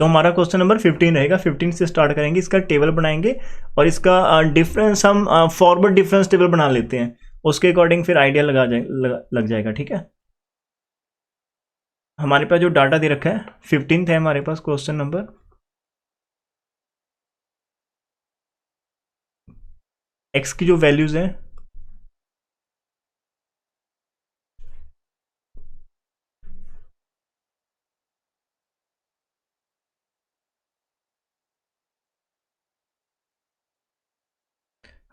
तो हमारा question number 15 रहेगा। 15 से स्टार्ट करेंगे, इसका टेबल बनाएंगे और इसका डिफरेंस हम फॉरवर्ड डिफरेंस टेबल बना लेते हैं, उसके अकॉर्डिंग फिर आइडिया लग जाएगा। ठीक है, हमारे पास जो डाटा दे रखा है 15th है हमारे पास क्वेश्चन नंबर। एक्स की जो वैल्यूज हैं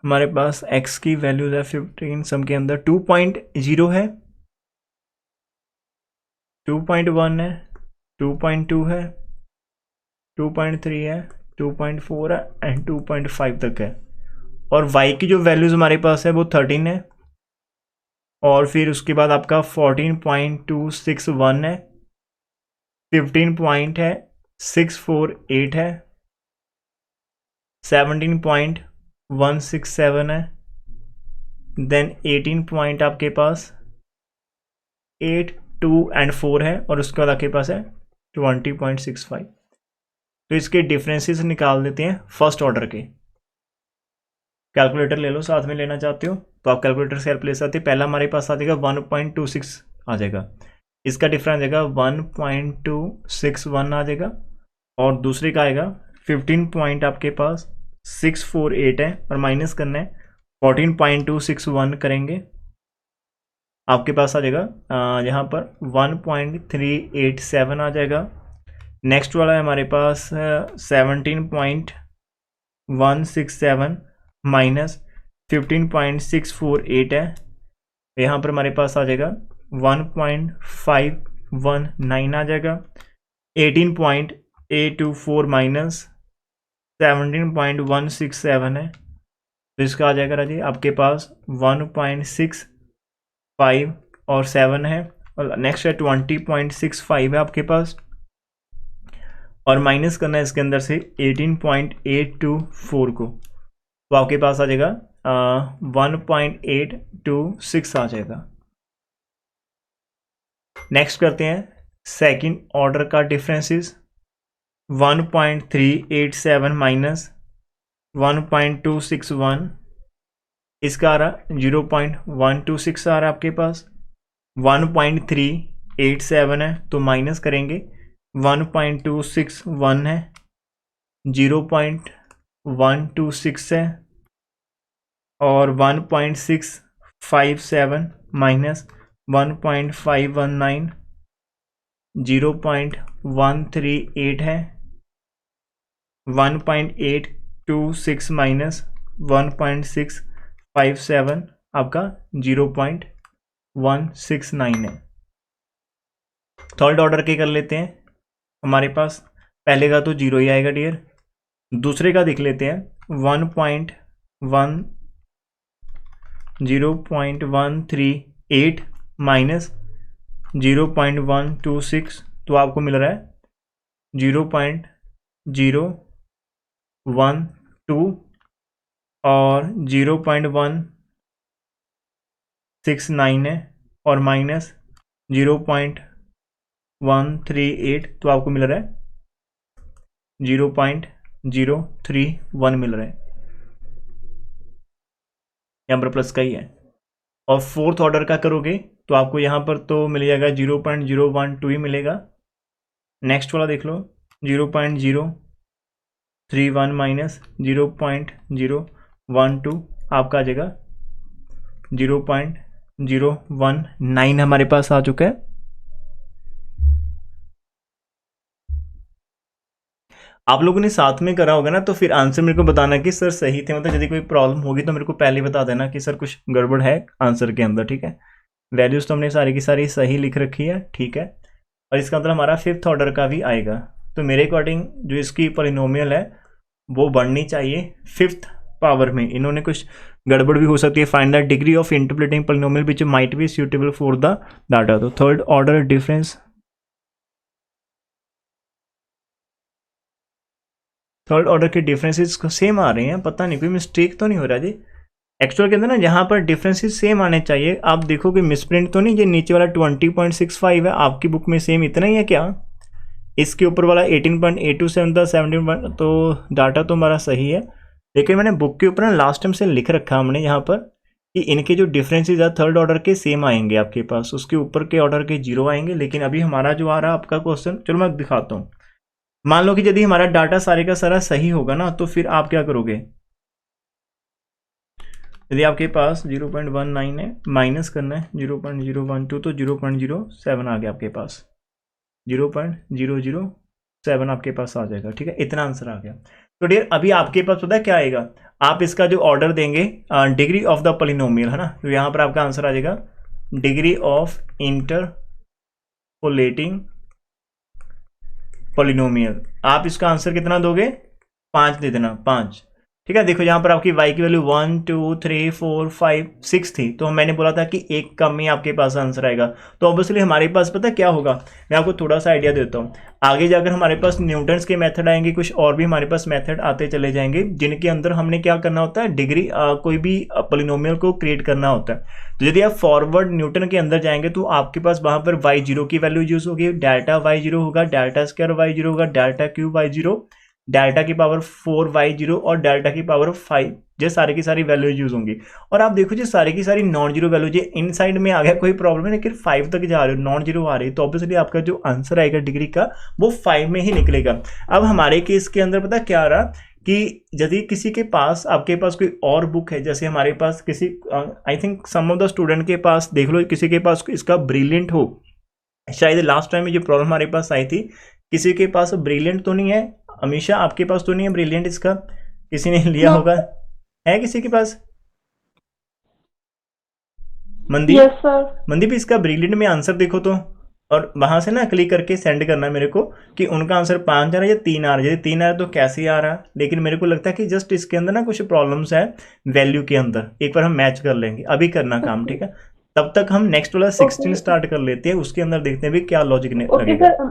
हमारे पास x की वैल्यूज है 15, सम के अंदर 2.0 है, 2.1 है, 2.2 है, 2.3 है, 2.4 है एंड 2.5 तक है। और y की जो वैल्यूज हमारे पास है वो 13 है, और फिर उसके बाद आपका 14.261 है, 15 पॉइंट है, 648 है, 17.167 है, देन 18 पॉइंट आपके पास 8, 2 एंड 4 है, और उसके बाद आपके पास है 20.65। तो इसके डिफरेंसेस निकाल देते हैं फर्स्ट ऑर्डर के। कैलकुलेटर ले लो, साथ में लेना चाहते हो तो आप कैलकुलेटर से हेल्प ले सकते हैं। पहला हमारे पास आ जाएगा 1.26 आ जाएगा, इसका डिफरेंस आ जाएगा 1.261 आ जाएगा, और दूसरे का आएगा 15 पॉइंट आपके पास 648 है, और माइनस करना है 14.261 करेंगे, आपके पास आ जाएगा यहाँ पर 1.387 आ जाएगा। नेक्स्ट वाला है हमारे पास 17.167 माइनस 15.648 है, यहाँ पर हमारे पास आ जाएगा 1.519 आ जाएगा। 18.824 माइनस 17.167 है, तो इसका आ जाएगा राजी आपके पास 1.65 और 7 है, और नेक्स्ट है 20.65 है आपके पास, और माइनस करना है इसके अंदर से 18.824 को, तो आपके पास आ जाएगा 1.826 आ जाएगा। नेक्स्ट करते हैं सेकंड ऑर्डर का डिफरेंसेस। 1.387 माइनस 1.261, इसका आ रहा 0.126 आ रहा है आपके पास। 1.387 है तो माइनस करेंगे 1.261 है, 0.126 है, और 1.657 माइनस 1.519 0.138 है, 1.826 माइनस 1.657 आपका 0.169 है। थर्ड ऑर्डर के कर लेते हैं। हमारे पास पहले का तो जीरो ही आएगा डियर, दूसरे का देख लेते हैं 0.138 माइनस 0.126, तो आपको मिल रहा है 0.012 और 0.169 है, और माइनस 0.138, तो आपको मिल रहा है 0.031 मिल रहा है, यहाँ पर प्लस का ही है। और फोर्थ ऑर्डर का करोगे तो आपको यहाँ पर तो मिल जाएगा 0.012 ही मिलेगा। नेक्स्ट वाला देख लो 0.031 माइनस 0.012 आपका आ जाएगा 0.019 हमारे पास आ चुका है। आप लोगों ने साथ में करा होगा ना, तो फिर आंसर मेरे को बताना कि सर सही थे, मतलब यदि कोई प्रॉब्लम होगी तो मेरे को पहले बता देना कि सर कुछ गड़बड़ है आंसर के अंदर। ठीक है, वैल्यूज तो हमने सारी की सारी सही लिख रखी है। ठीक है, और इसका मतलब हमारा फिफ्थ ऑर्डर का भी आएगा, तो मेरे अकॉर्डिंग जो इसकी पॉलिनोमियल है वो बढ़नी चाहिए फिफ्थ पावर में। इन्होंने कुछ गड़बड़ भी हो सकती है। Find the degree of interpreting polynomial which might be suitable for the data. तो third order difference, third order के डिफरेंसेस सेम आ रहे हैं, पता नहीं कोई मिस्टेक तो नहीं हो रहा जी। एक्चुअल के अंदर ना जहाँ पर डिफरेंसेस सेम आने चाहिए, आप देखो कि मिसप्रिंट तो नहीं, ये नीचे वाला 20.65 है, आपकी बुक में सेम इतना ही है क्या? इसके ऊपर वाला 18.827 था 17. तो डाटा तो हमारा सही है, लेकिन मैंने बुक के ऊपर ना लास्ट टाइम से लिख रखा हमने यहाँ पर कि इनके जो डिफरेंसेस है थर्ड ऑर्डर के सेम आएंगे आपके पास, उसके ऊपर के ऑर्डर के 0 आएंगे। लेकिन अभी हमारा जो आ रहा है आपका क्वेश्चन, चलो मैं दिखाता हूँ। मान लो कि यदि हमारा डाटा सारे का सारा सही होगा ना, तो फिर आप क्या करोगे, यदि आपके पास 0.19 है, माइनस करना है 0.012, तो 0.07 आ गया आपके पास, 0.007 आपके पास आ जाएगा। ठीक है, इतना आंसर आ गया। तो डियर अभी आपके पास पता है क्या आएगा, आप इसका जो ऑर्डर देंगे डिग्री ऑफ द पॉलिनोमियल है ना, तो यहाँ पर आपका आंसर आ जाएगा डिग्री ऑफ इंटरपोलेटिंग पॉलिनोमियल। आप इसका आंसर कितना दोगे, 5 दे देना, 5। ठीक है, देखो यहाँ पर आपकी y की वैल्यू 1 2 3 4 5 6 थी, तो मैंने बोला था कि एक कम ही आपके पास आंसर आएगा। तो ऑब्वियसली हमारे पास पता क्या होगा, मैं आपको थोड़ा सा आइडिया देता हूँ। आगे जाकर हमारे पास न्यूटन्स के मेथड आएंगे, कुछ और भी हमारे पास मेथड आते चले जाएंगे, जिनके अंदर हमने क्या करना होता है, डिग्री कोई भी पॉलिनोमियल को क्रिएट करना होता है। तो यदि आप फॉरवर्ड न्यूटन के अंदर जाएंगे तो आपके पास वहां पर y0 की वैल्यू यूज होगी, डेल्टा y0 होगा, डेल्टा स्क्वायर y0 होगा, डेल्टा क्यूब y0, डेल्टा की पावर 4y0 और डेल्टा की पावर 5, ये सारी की सारी वैल्यू यूज होंगी। और आप देखो जी सारी की सारी नॉन जीरो वैल्यू, जो इन साइड में आ गया कोई प्रॉब्लम है, लेकिन 5 तक जा रहे हो, नॉन जीरो आ रही है, तो ऑब्वियसली आपका जो आंसर आएगा डिग्री का वो 5 में ही निकलेगा। अब हमारे केस के अंदर पता क्या आ रहा कि यदि किसी के पास, आपके पास कोई और बुक है, जैसे हमारे पास किसी, I think some of the student के पास देख लो, किसी के पास इसका ब्रिलियंट हो, शायद लास्ट टाइम में जो प्रॉब्लम हमारे पास आई थी, किसी के पास ब्रिलियंट तो नहीं है, अमीशा आपके पास तो नहीं है ब्रिलियंट, इसका किसी ने लिया होगा, है किसी के पास? Mandeep, yes sir. मंदीप इसका ब्रिलियंट में आंसर देखो तो, और वहां से ना क्लिक करके सेंड करना है मेरे को कि उनका आंसर 5 आ रहा है या 3 आ रहा है। यदि 3 आ रहा है तो कैसे आ रहा है, लेकिन मेरे को लगता है कि जस्ट इसके अंदर ना कुछ प्रॉब्लम्स है वैल्यू के अंदर, एक बार हम मैच कर लेंगे, अभी करना काम, ठीक है। तब तक हम नेक्स्ट वाला 16 स्टार्ट कर लेते हैं, उसके अंदर देखते हैं भी क्या लॉजिक ओके लगेगा। सर,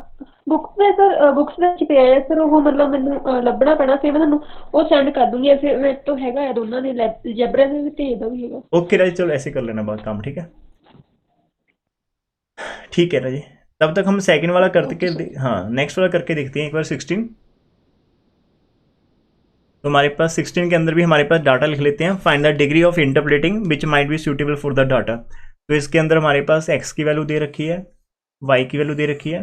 बुक्स ਵਿੱਚ ਪਿਆ ਹੈ ਸਰ, ਉਹ ਮਤਲਬ ਮੈਨੂੰ ਲੱਭਣਾ ਪੈਣਾ, ਫਿਰ ਮੈਂ ਤੁਹਾਨੂੰ ਉਹ ਸੈਂਡ ਕਰ ਦੂੰਗੀ। ऐसे ਮੇਰੇ ਤੋਂ ਹੈਗਾ ਹੈ ਦੋਨਾਂ ਦੇ, ਜੈਬਰਾ ਦੇ ਵੀ ਭੇਜ ਦਾ ਵੀ ਹੈਗਾ। ओके राजी, चलो ऐसे कर लेना बात काम, ठीक है, ठीक है राजी। तब तक हम सेकंड वाला करके हाँ नेक्स्ट वाला करके देखते हैं एक बार 16। तो हमारे पास 16 के अंदर भी हमारे पास डाटा लिख लेते हैं, find the degree of interpreting which might be suitable for the data. तो इसके अंदर हमारे पास x की वैल्यू दे रखी है, y की वैल्यू दे रखी है।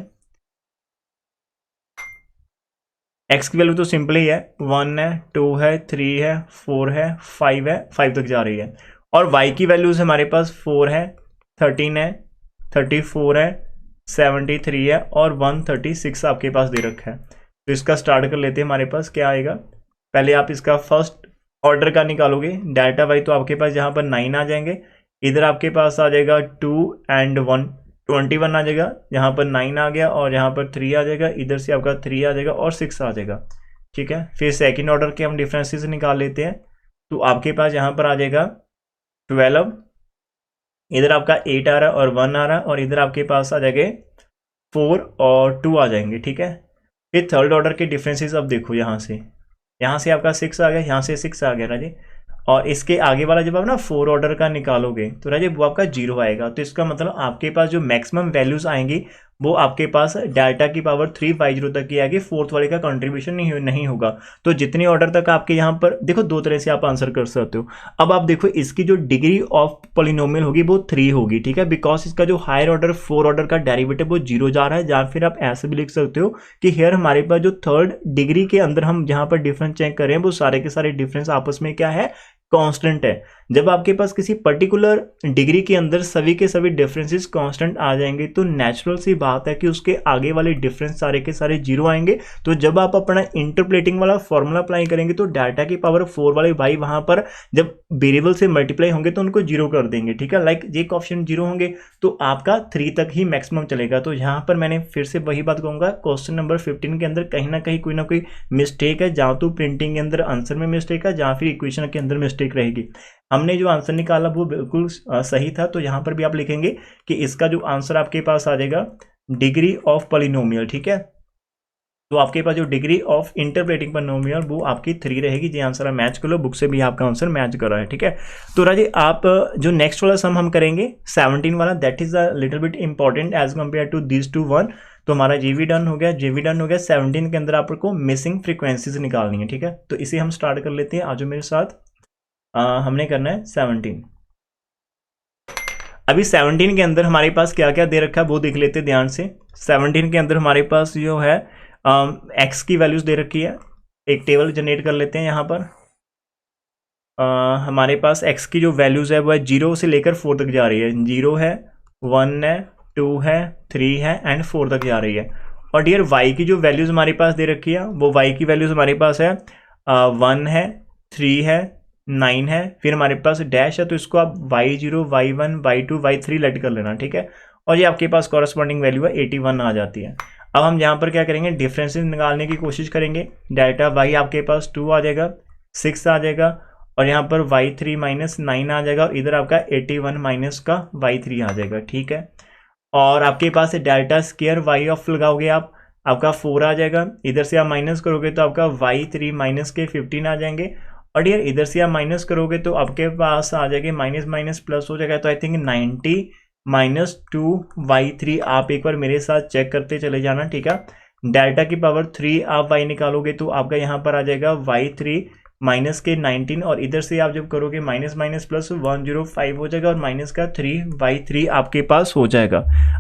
x की वैल्यू तो सिंपल ही है, 1 है, 2 है, 3 है, 4 है, 5 है, 5 तक जा रही है। और y की वैल्यूज हमारे पास 4 है, 13 है, 34 है, 73 है और 136 आपके पास दे रखा है। तो इसका स्टार्ट कर लेते हैं, हमारे पास क्या आएगा, पहले आप इसका फर्स्ट ऑर्डर का निकालोगे, डेल्टा वाई तो आपके पास यहाँ पर 9 आ जाएंगे, इधर आपके पास आ जाएगा 2 एंड 1 21 आ जाएगा, यहाँ पर 9 आ गया और यहाँ पर 3 आ जाएगा, इधर से आपका 3 आ जाएगा और 6 आ जाएगा, ठीक है। फिर सेकंड ऑर्डर के हम डिफरेंसेस निकाल लेते हैं, तो आपके पास यहाँ पर आ जाएगा 12, इधर आपका 8 आ रहा है और 1 आ रहा है, और इधर आपके पास आ जाएंगे 4 और 2 आ जाएंगे, ठीक है। फिर थर्ड ऑर्डर के डिफरेंसेस अब देखो, यहाँ से आपका 6 आ गया, यहाँ से 6 आ गया राजे, और इसके आगे वाला जब आप ना 4 ऑर्डर का निकालोगे तो राजे वो आपका 0 आएगा। तो इसका मतलब आपके पास जो मैक्सिमम वैल्यूज आएंगी वो आपके पास डेल्टा की पावर 3/0 तक की आएगी, फोर्थ वाले का कंट्रीब्यूशन नहीं होगा। तो जितनी ऑर्डर तक आपके यहाँ पर देखो, दो तरह से आप आंसर कर सकते हो। अब आप देखो इसकी जो डिग्री ऑफ पॉलिनोमियल होगी वो 3 होगी, ठीक है, बिकॉज इसका जो हायर ऑर्डर 4 ऑर्डर का डेरिवेटिव वो 0 जा रहा है। या फिर आप ऐसे भी लिख सकते हो कि हेयर हमारे पास जो थर्ड डिग्री के अंदर हम जहाँ पर डिफरेंस चेक कर रहे हैं वो सारे के सारे डिफरेंस आपस में क्या है, कांस्टेंट है। जब आपके पास किसी पर्टिकुलर डिग्री के अंदर सभी के सभी डिफरेंसेस कांस्टेंट आ जाएंगे तो नेचुरल सी बात है कि उसके आगे वाले डिफरेंस सारे के सारे 0 आएंगे। तो जब आप अपना इंटरपोलेटिंग वाला फॉर्मूला अप्लाई करेंगे तो डेल्टा की पावर 4 वाले भाई वहां पर जब वेरिएबल से मल्टीप्लाई होंगे तो उनको 0 कर देंगे, ठीक है। लाइक ये कोएफिशिएंट 0 होंगे तो आपका 3 तक ही मैक्सिमम चलेगा। तो यहाँ पर मैंने फिर से वही बात कहूंगा, क्वेश्चन नंबर 15 के अंदर कहीं ना कहीं कोई ना कोई मिस्टेक है, जहाँ तो प्रिंटिंग के अंदर आंसर में मिस्टेक है, जहाँ फिर इक्वेशन के अंदर मिस्टेक रहेगी। हमने जो आंसर निकाला वो बिल्कुल सही था। तो यहाँ पर भी आप लिखेंगे कि इसका जो आंसर आपके पास आ जाएगा डिग्री ऑफ पॉलिनोमियल, ठीक है। तो आपके पास जो डिग्री ऑफ इंटरप्रेटिंग पॉलिनोमियल वो आपकी 3 रहेगी। जी आंसर आप मैच कर लो, बुक से भी आपका आंसर मैच कर रहा है, ठीक है। तो राजी आप जो नेक्स्ट वाला सम हम करेंगे 17 वाला, that is a little bit important as compare to this to one. तो हमारा जे भी डन हो गया, जे भी डन हो गया। 17 के अंदर आपको मिसिंग फ्रीक्वेंसीज निकालनी है, ठीक है। तो इसे हम स्टार्ट कर लेते हैं, आज मेरे साथ हमने करना है 17। अभी 17 के अंदर हमारे पास क्या क्या दे रखा है वो देख लेते हैं ध्यान से। 17 के अंदर हमारे पास जो है एक्स की वैल्यूज दे रखी है। एक टेबल जनरेट कर लेते हैं यहाँ पर। हमारे पास एक्स की जो वैल्यूज है वो है 0 से लेकर 4 तक जा रही है। 0 है, 1 है, 2 है, 3 है एंड 4 तक जा रही है। और डियर वाई की जो वैल्यूज हमारे पास दे रखी है वो वाई की वैल्यूज हमारे पास है 1 है, 3 है, 9 है, फिर हमारे पास डैश है। तो इसको आप y0, y1, y2, y3 late कर लेना, ठीक है। और ये आपके पास कॉरस्पॉन्डिंग वैल्यू है 81 आ जाती है। अब हम यहाँ पर क्या करेंगे, डिफरेंसेस निकालने की कोशिश करेंगे। डेल्टा y आपके पास 2 आ जाएगा, 6 आ जाएगा, और यहाँ पर y3 माइनस 9 आ जाएगा, और इधर आपका 81 माइनस का y3 आ जाएगा, ठीक है। और आपके पास डेल्टा स्क्वायर y ऑफ लगाओगे आप, आपका 4 आ जाएगा। इधर से आप माइनस करोगे तो आपका y3 माइनस के 15 आ जाएंगे। और डियर इधर से आप माइनस करोगे तो आपके पास आ जाएगा माइनस माइनस प्लस हो जाएगा। तो आई थिंक 90 माइनस 2y3 आप एक बार मेरे साथ चेक करते चले जाना, ठीक है। डेल्टा की पावर 3 आप y निकालोगे तो आपका यहाँ पर आ जाएगा y3 माइनस के 19, और इधर से आप जब करोगे माइनस माइनस प्लस 105 हो जाएगा, और माइनस का 3y3 आपके पास हो जाएगा।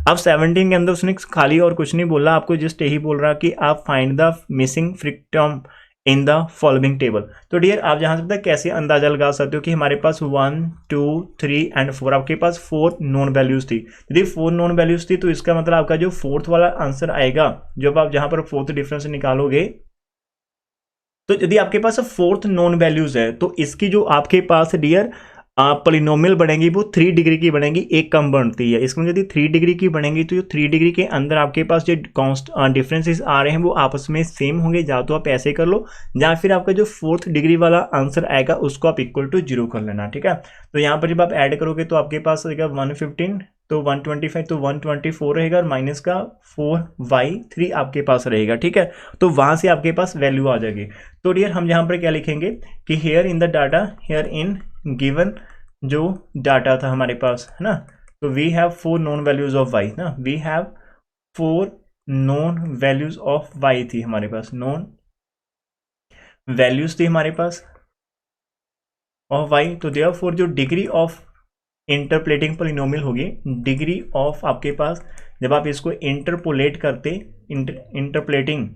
अब 17 के अंदर उसने खाली और कुछ नहीं बोला, आपको जस्ट यही बोल रहा कि आप find the missing free term in the following table. तो डियर आप जहां से पता कैसे अंदाजा लगा सकते हो कि हमारे पास 1, 2, 3 एंड 4, आपके पास 4 नॉन वैल्यूज थी। यदि 4 नॉन वैल्यूज थी तो इसका मतलब आपका जो फोर्थ वाला आंसर आएगा, जब आप जहां पर फोर्थ डिफरेंस निकालोगे, तो यदि आपके पास फोर्थ नॉन वैल्यूज है तो इसकी जो आपके पास डियर पॉलिनोमियल बनेगी वो 3 डिग्री की बनेगी, एक कम बनती है। इसमें यदि 3 डिग्री की बनेगी तो 3 डिग्री के अंदर आपके पास जो डिफरेंसेस आ रहे हैं वो आपस में सेम होंगे। या तो आप ऐसे कर लो, या फिर आपका जो फोर्थ डिग्री वाला आंसर आएगा उसको आप इक्वल टू 0 कर लेना, ठीक है। तो यहाँ पर जब आप ऐड करोगे तो आपके पास आएगा 115, तो 125, तो 124 रहेगा, और माइनस का 4y3 आपके पास रहेगा, ठीक है। तो वहां से आपके पास वैल्यू आ जाएगी। तो डियर हम यहाँ पर क्या लिखेंगे कि here in the data, here in given जो डाटा था हमारे पास, है ना। तो we have 4 known values of y ना, we have 4 known values of y थी हमारे पास, नॉन वैल्यूज थी हमारे पास ऑफ y। तो देयरफॉर जो डिग्री ऑफ इंटरपोलेटिंग पॉलिनोमियल होगी, डिग्री ऑफ आपके पास जब आप इसको इंटरपोलेट करते, इंटरपोलेटिंग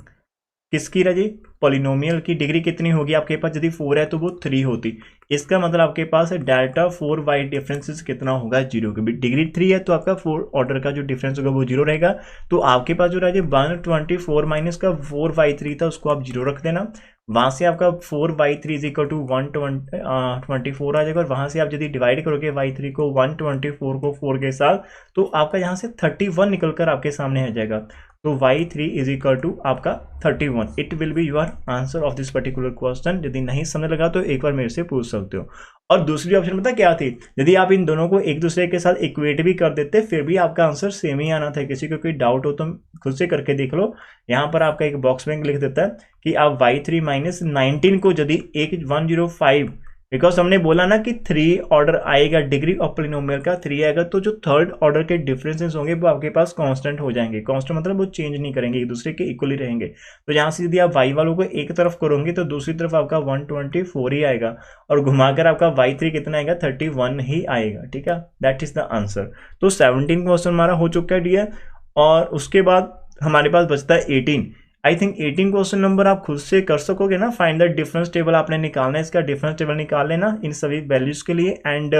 किसकी रजी, पॉलिनोमियल की डिग्री कितनी होगी आपके पास, यदि 4 है तो वो 3 होती। इसका मतलब आपके पास डेल्टा 4y डिफरेंसेस कितना होगा, 0 की। डिग्री 3 है तो आपका 4 ऑर्डर का जो डिफरेंस होगा वो 0 रहेगा। तो आपके पास जो रहा 124 माइनस का 4y3 था उसको आप 0 रख देना। वहां से आपका 4y3 इज इक्वल टू 124 आ जाएगा, और वहां से आप यदि डिवाइड करोगे y3 को 124 को 4 के साथ, तो आपका यहाँ से 31 निकलकर आपके सामने आ जाएगा। तो y3 इज इक्वल टू आपका 31। It will be your answer of this particular question. यदि नहीं समझ लगा तो एक बार मेरे से पूछ सकते हो। और दूसरी ऑप्शन पता क्या थी, यदि आप इन दोनों को एक दूसरे के साथ इक्वेट भी कर देते फिर भी आपका आंसर सेम ही आना था। किसी को कोई डाउट हो तो खुद से करके देख लो। यहाँ पर आपका एक बॉक्स में लिख देता है कि आप y3 माइनस 19 को यदि 105, बिकॉज हमने बोला ना कि 3 ऑर्डर आएगा, डिग्री ऑफ पॉलिनोमियल का 3 आएगा, तो जो थर्ड ऑर्डर के डिफरेंसेस होंगे वो आपके पास कांस्टेंट हो जाएंगे। कांस्टेंट मतलब वो चेंज नहीं करेंगे, एक दूसरे के इक्वली रहेंगे। तो यहाँ से यदि आप y वालों को एक तरफ करोगे तो दूसरी तरफ आपका 124 ही आएगा, और घुमाकर आपका y3 कितना आएगा, 31 ही आएगा, ठीक है। That is the answer. तो 17 क्वेश्चन हमारा हो चुका है डियर, और उसके बाद हमारे पास बचता है 18। आई थिंक 18 क्वेश्चन नंबर आप खुद से कर सकोगे ना। फाइंड द डिफरेंस टेबल आपने निकालना है, इसका डिफरेंस टेबल निकाल लेना इन सभी वैल्यूज के लिए, एंड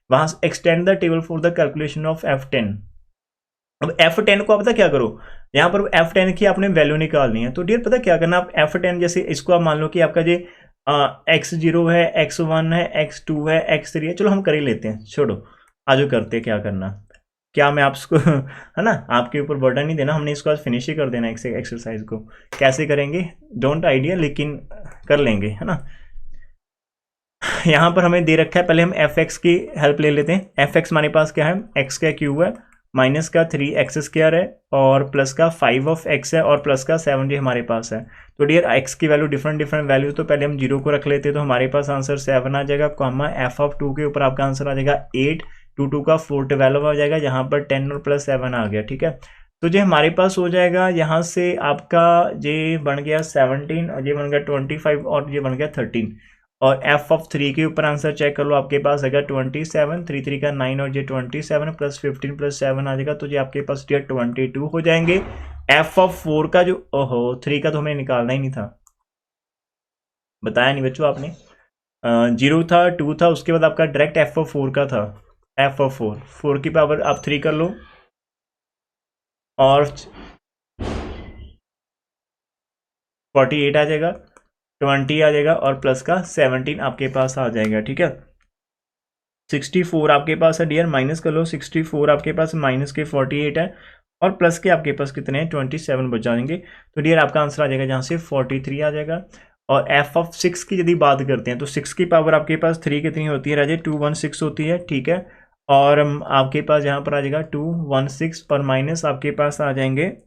वहां से extend the table for the calculation of F10। अब F10 को आप पता क्या करो, यहाँ पर F10 की आपने वैल्यू निकालनी है। तो डियर पता क्या करना, आप F10 जैसे इसको आप मान लो कि आपका जो x0 है, x1 है, x2 है, x3 है। चलो हम कर ही लेते हैं, छोड़ो आज करते क्या करना, क्या मैं आपको है ना आपके ऊपर बर्डन नहीं देना, हमने इसको आज फिनिश ही कर देना एक्सरसाइज को। कैसे करेंगे डोंट आइडिया, लेकिन कर लेंगे, है ना। यहाँ पर हमें दे रखा है, पहले हम fx की हेल्प ले लेते हैं। fx हमारे पास क्या है, x का क्यूब है माइनस का 3x² है और प्लस का 5 है और प्लस का 7 जी हमारे पास है। तो डियर x की वैल्यू डिफरेंट वैल्यू, तो पहले हम 0 को रख लेते हैं, तो हमारे पास आंसर 7 आ जाएगा, कॉमा f(2) के ऊपर आपका आंसर आ जाएगा 8, 2 का 4 12 आ जाएगा, यहाँ पर 10 और प्लस 7 आ गया। ठीक है, तो ये हमारे पास हो जाएगा यहाँ से आपका ये बन गया 17 और ये बन गया 25 और ये बन गया 13, और f(3) के ऊपर आंसर चेक कर लो, आपके पास आएगा 27, 3 3 का 9 और ये 27 प्लस 15 प्लस 7 आ जाएगा, तो ये आपके पास 22 हो जाएंगे। f(4) का जो 3 का तो हमें निकालना ही नहीं था, बताया नहीं बच्चों आपने, 0 था 2 था, उसके बाद आपका डायरेक्ट f(4) का था, f(4) 4 की पावर आप 3 कर लो और 48 आ जाएगा, 20 आ जाएगा और प्लस का 17 आपके पास आ जाएगा। ठीक है, 64 आपके पास है डियर, माइनस कर लो, 64 आपके पास माइनस के 48 है और प्लस के आपके पास कितने हैं 27 बच जाएंगे, तो डियर आपका आंसर आ जाएगा जहाँ से 43 आ जाएगा। और f(6) की यदि बात करते हैं तो 6 की पावर आपके पास 3 कितनी होती है राजे, 216 होती है। ठीक है, और आपके पास यहाँ पर आ जाएगा 216 और माइनस आपके पास आ जाएंगे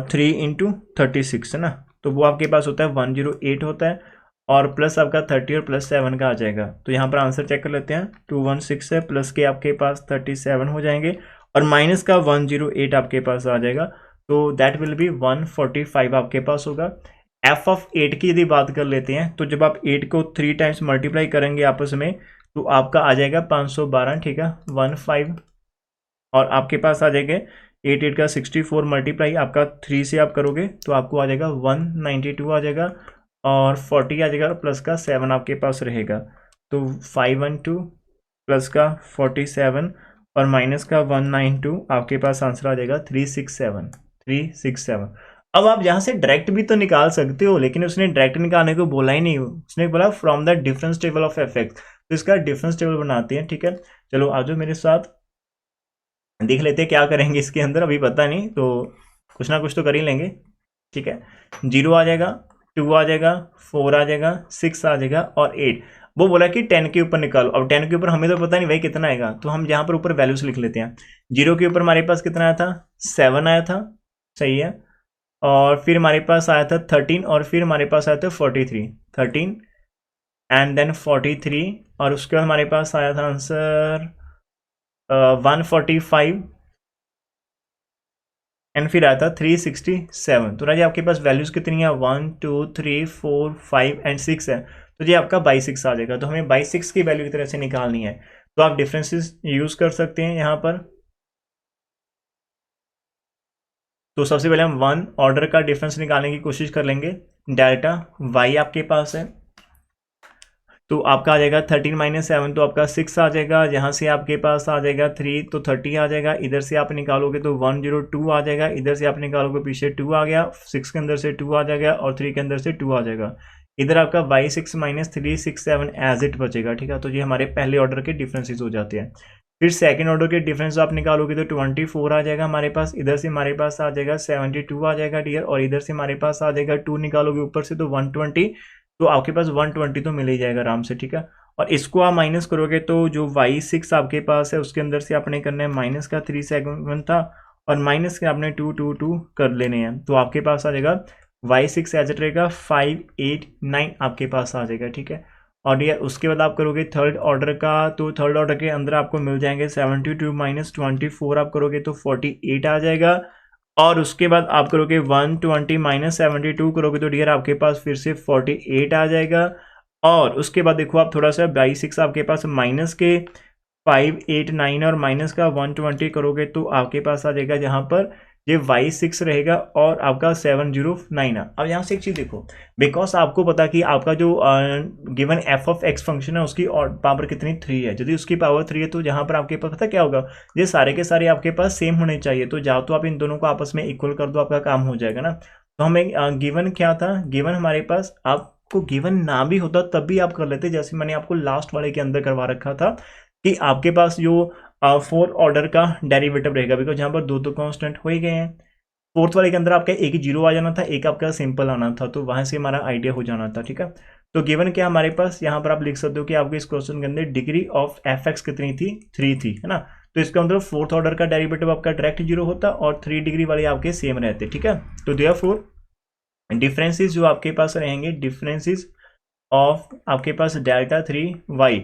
3 इंटू 36 है ना, तो वो आपके पास होता है 108 होता है, और प्लस आपका 30 और प्लस 7 का आ जाएगा, तो यहाँ पर आंसर चेक कर लेते हैं, 216 है, प्लस के आपके पास 37 हो जाएंगे और माइनस का 108 आपके पास आ जाएगा, तो दैट विल बी 145 आपके पास होगा। f(8) की यदि बात कर लेते हैं तो जब आप 8 को 3 टाइम्स मल्टीप्लाई करेंगे आपस में तो आपका आ जाएगा 512। ठीक है, 15 और आपके पास आ जाएगा 8 8 का 64 मल्टीप्लाई आपका 3 से आप करोगे तो आपको आ जाएगा 192 आ जाएगा और 40 आ जाएगा और प्लस का 7 आपके पास रहेगा, तो 512 प्लस का 47 और माइनस का 192 आपके पास आंसर आ जाएगा 367। अब आप यहाँ से डायरेक्ट भी तो निकाल सकते हो, लेकिन उसने डायरेक्ट निकालने को बोला ही नहीं, उसने बोला from the difference table of f), तो इसका डिफरेंस टेबल बनाते हैं। ठीक है, चलो आ जाओ मेरे साथ, देख लेते हैं क्या करेंगे इसके अंदर, अभी पता नहीं, तो कुछ ना कुछ तो कर ही लेंगे। ठीक है, 0 आ जाएगा, 2 आ जाएगा, 4 आ जाएगा, 6 आ जाएगा और 8। वो बोला कि 10 के ऊपर निकालो, अब 10 के ऊपर हमें तो पता नहीं भाई कितना आएगा, तो हम यहाँ पर ऊपर वैल्यूज लिख लेते हैं। 0 के ऊपर हमारे पास कितना आया था, 7 आया था, सही है, और फिर हमारे पास आया था 13 और फिर हमारे पास आया था 43, 13 एंड देन 43 और उसके बाद हमारे पास आया था आंसर 145 एंड फिर आया था 367। तो राजी आपके पास वैल्यूज कितनी है, 1 2 3 4 5 एंड 6 है, तो ये आपका 22 आ जाएगा। तो हमें 22 की वैल्यू की तरह से निकालनी है, तो आप डिफरेंसेस यूज कर सकते हैं यहाँ पर। तो सबसे पहले हम 1 ऑर्डर का डिफरेंस निकालने की कोशिश कर लेंगे। डेल्टा y आपके पास है, तो आपका आ जाएगा 13 माइनस 7, तो आपका 6 आ जाएगा, यहाँ से आपके पास आ जाएगा 3 तो 30 आ जाएगा, इधर से आप निकालोगे तो 102 आ जाएगा, इधर से आप निकालोगे पीछे 2 आ गया, 6 के अंदर से 2 आ जाएगा और 3 के अंदर से 2 आ जाएगा, इधर आपका 22 माइनस 367 एज इट बचेगा। ठीक है, तो ये हमारे पहले ऑर्डर के डिफरेंसेस हो जाते हैं। फिर सेकंड ऑर्डर के डिफरेंस आप निकालोगे तो 24 आ जाएगा हमारे पास, इधर से हमारे पास आ जाएगा 72 आ जाएगा डियर, और इधर से हमारे पास आ जाएगा 2 निकालोगे ऊपर से तो 120, तो आपके पास 120 तो मिल ही जाएगा आराम से। ठीक है, और इसको आप माइनस करोगे तो जो y6 आपके पास है उसके अंदर से आपने करना है माइनस का 371 था और माइनस के आपने 222 कर लेने हैं, तो आपके पास आ जाएगा y6 एज इट रहेगा 589 आपके पास आ जाएगा। ठीक है, और ये उसके बाद आप करोगे थर्ड ऑर्डर का, तो थर्ड ऑर्डर के अंदर आपको मिल जाएंगे 72 माइनस 24 आप करोगे तो 48 आ जाएगा, और उसके बाद आप करोगे 120 माइनस 72 करोगे तो डियर आपके पास फिर से 48 आ जाएगा, और उसके बाद देखो आप थोड़ा सा 22 आपके पास माइनस के 589 और माइनस का 120 करोगे तो आपके पास आ जाएगा जहाँ पर ये y6 रहेगा और आपका 709 है। अब यहाँ से एक चीज़ देखो, बिकॉज आपको पता कि आपका जो गिवन f(x) फंक्शन है उसकी पावर कितनी 3 है, यदि उसकी पावर 3 है तो जहाँ पर आपके पास पता क्या होगा, ये सारे के सारे आपके पास सेम होने चाहिए, तो जाओ तो आप इन दोनों को आपस में इक्वल कर दो, आपका काम हो जाएगा ना। तो हमें गिवन क्या था, गिवन हमारे पास, आपको गिवन ना भी होता तब भी आप कर लेते, जैसे मैंने आपको लास्ट वाले के अंदर करवा रखा था कि आपके पास जो 4 ऑर्डर का डेरिवेटिव रहेगा, बिकॉज यहाँ पर 2 कांस्टेंट हो ही गए हैं। फोर्थ वाले के अंदर आपका एक 0 आ जाना था, एक आपका सिंपल आना था, तो वहां से हमारा आइडिया हो जाना था। ठीक है, तो गिवन क्या हमारे पास यहाँ पर आप लिख सकते हो कि आपके इस क्वेश्चन के अंदर डिग्री ऑफ f(x) कितनी थी, 3 थी, है ना। तो इसका मतलब फोर्थ ऑर्डर का डेरिवेटिव आपका डायरेक्ट जीरो होता और 3 डिग्री वाले आपके सेम रहते, ठीक है। तो देयरफॉर डिफरेंसेस जो आपके पास रहेंगे, डिफरेंसेस ऑफ आपके पास delta 3y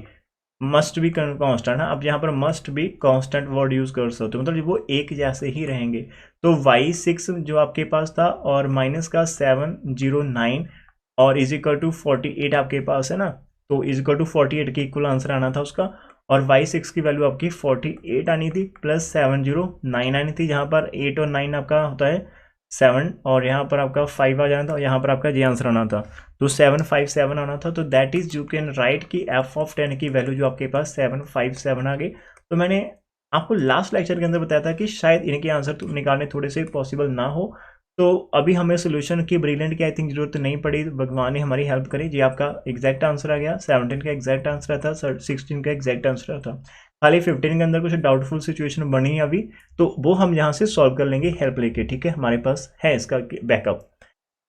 must be constant है। अब यहाँ पर must be constant word use कर सकते हो, मतलब वो एक जैसे ही रहेंगे। तो y6 जो आपके पास था और माइनस का 709 और इज इक्वल टू 48 आपके पास है ना, तो इज इक्वल टू 48 के इक्वल आंसर आना था उसका। और y6 की वैल्यू आपकी 48 आनी थी प्लस 709 आनी थी, जहाँ पर 8 और 9 आपका होता है 7 और यहाँ पर आपका 5 आ जाना था और यहाँ पर आपका जे आंसर आना था, तो 757 आना था। तो that is you can write की एफ ऑफ 10 की वैल्यू जो आपके पास 757 आ गई। तो मैंने आपको लास्ट लेक्चर के अंदर बताया था कि शायद इनके आंसर तो निकालने थोड़े से पॉसिबल ना हो, तो अभी हमें सोल्यूशन की ब्रिलियंट की आई थिंक जरूरत नहीं पड़ी, भगवान ने हमारी हेल्प करी जी। आपका एग्जैक्ट आंसर आ गया, 17 का एग्जैक्ट आंसर था, 16 का एग्जैक्ट आंसर था, खाली 15 के अंदर कुछ डाउटफुल सिचुएशन बनी है अभी, तो वो हम यहाँ से सॉल्व कर लेंगे हेल्प लेके, ठीक है। हमारे पास है इसका बैकअप।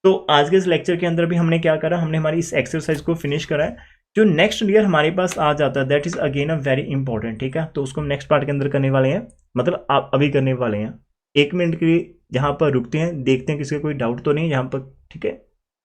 तो आज के इस लेक्चर के अंदर भी हमने क्या करा, हमने हमारी इस एक्सरसाइज को फिनिश करा है। जो नेक्स्ट ईयर हमारे पास आ जाता है that is again a very important, ठीक है। तो उसको हम नेक्स्ट पार्ट के अंदर करने वाले हैं, मतलब आप अभी करने वाले हैं। 1 मिनट के लिए यहाँ पर रुकते हैं, देखते हैं किसी का कोई डाउट तो नहीं यहाँ पर, ठीक है।